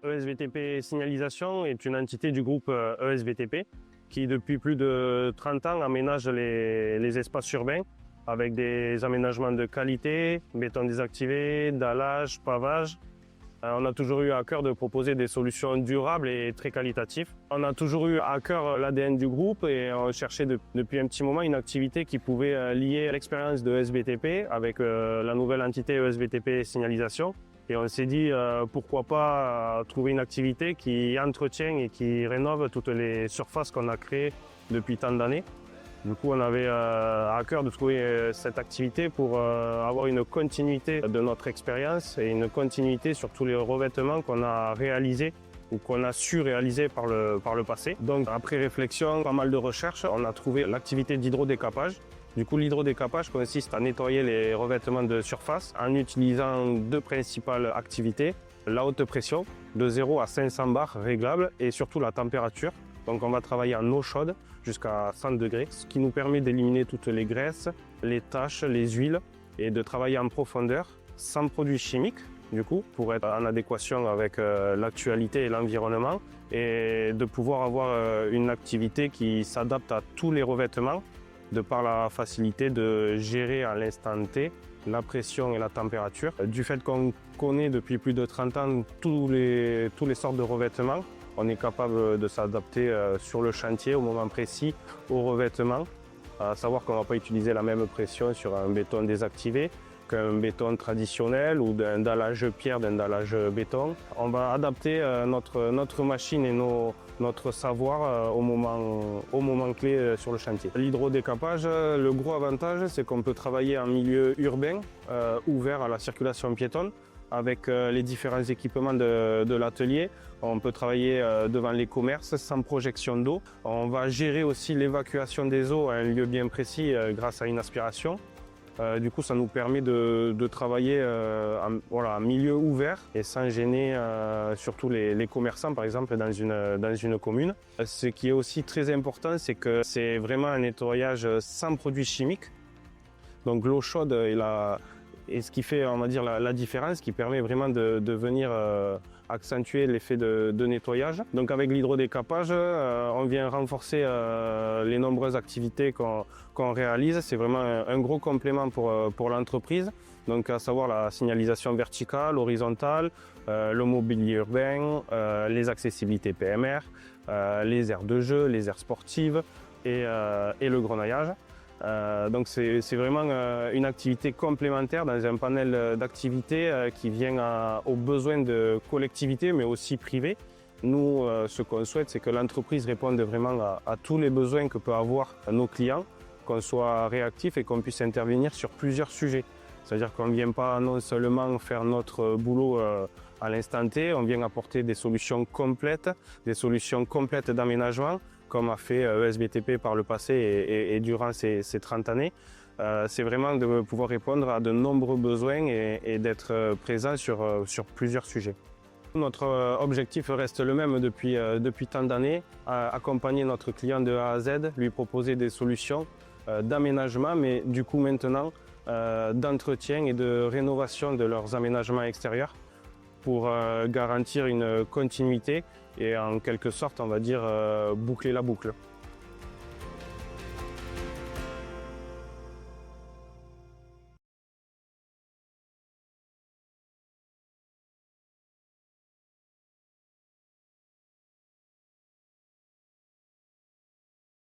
ESVTP Signalisation est une entité du groupe ESVTP qui, depuis plus de 30 ans, aménage les espaces urbains avec des aménagements de qualité, béton désactivé, dallage, pavage. On a toujours eu à cœur de proposer des solutions durables et très qualitatives. On a toujours eu à cœur l'ADN du groupe et on cherchait depuis un petit moment une activité qui pouvait lier l'expérience de ESVTP avec la nouvelle entité ESVTP Signalisation. Et on s'est dit pourquoi pas trouver une activité qui entretient et qui rénove toutes les surfaces qu'on a créées depuis tant d'années. Du coup, on avait à cœur de trouver cette activité pour avoir une continuité de notre expérience et une continuité sur tous les revêtements qu'on a réalisés ou qu'on a su réaliser par le passé. Donc, après réflexion, pas mal de recherches, on a trouvé l'activité d'hydrodécapage. Du coup, l'hydrodécapage consiste à nettoyer les revêtements de surface en utilisant deux principales activités. La haute pression, de 0 à 500 bars réglables, et surtout la température. Donc on va travailler en eau chaude jusqu'à 100 degrés, ce qui nous permet d'éliminer toutes les graisses, les taches, les huiles, et de travailler en profondeur, sans produits chimiques, du coup, pour être en adéquation avec l'actualité et l'environnement, et de pouvoir avoir une activité qui s'adapte à tous les revêtements, de par la facilité de gérer à l'instant T la pression et la température. Du fait qu'on connaît depuis plus de 30 ans tous les sortes de revêtements, on est capable de s'adapter sur le chantier au moment précis au revêtement, à savoir qu'on ne va pas utiliser la même pression sur un béton désactivé qu'un béton traditionnel ou d'un dallage pierre, d'un dallage béton. On va adapter notre machine et notre savoir au moment clé sur le chantier. L'hydrodécapage, le gros avantage, c'est qu'on peut travailler en milieu urbain, ouvert à la circulation piétonne, avec les différents équipements de l'atelier. On peut travailler devant les commerces sans projection d'eau. On va gérer aussi l'évacuation des eaux à un lieu bien précis grâce à une aspiration. Du coup, ça nous permet de travailler en milieu ouvert et sans gêner surtout les commerçants, par exemple, dans une commune. Ce qui est aussi très important, c'est que c'est vraiment un nettoyage sans produits chimiques. Donc l'eau chaude est ce qui fait, on va dire, la différence, qui permet vraiment de venir accentuer l'effet de nettoyage. Donc avec l'hydrodécapage, on vient renforcer les nombreuses activités qu'on réalise. C'est vraiment un gros complément pour l'entreprise. Donc à savoir la signalisation verticale, horizontale, le mobilier urbain, les accessibilités PMR, les aires de jeu, les aires sportives et le grenaillage. Donc c'est vraiment une activité complémentaire dans un panel d'activités qui vient aux besoins de collectivités mais aussi privées. Nous, ce qu'on souhaite, c'est que l'entreprise réponde vraiment à tous les besoins que peuvent avoir nos clients, qu'on soit réactif et qu'on puisse intervenir sur plusieurs sujets. C'est-à-dire qu'on ne vient pas non seulement faire notre boulot à l'instant T, on vient apporter des solutions complètes d'aménagement, comme a fait ESVTP par le passé et durant ces 30 années. C'est vraiment de pouvoir répondre à de nombreux besoins et d'être présent sur plusieurs sujets. Notre objectif reste le même depuis tant d'années, accompagner notre client de A à Z, lui proposer des solutions d'aménagement, mais du coup maintenant d'entretien et de rénovation de leurs aménagements extérieurs pour garantir une continuité et en quelque sorte, on va dire, boucler la boucle.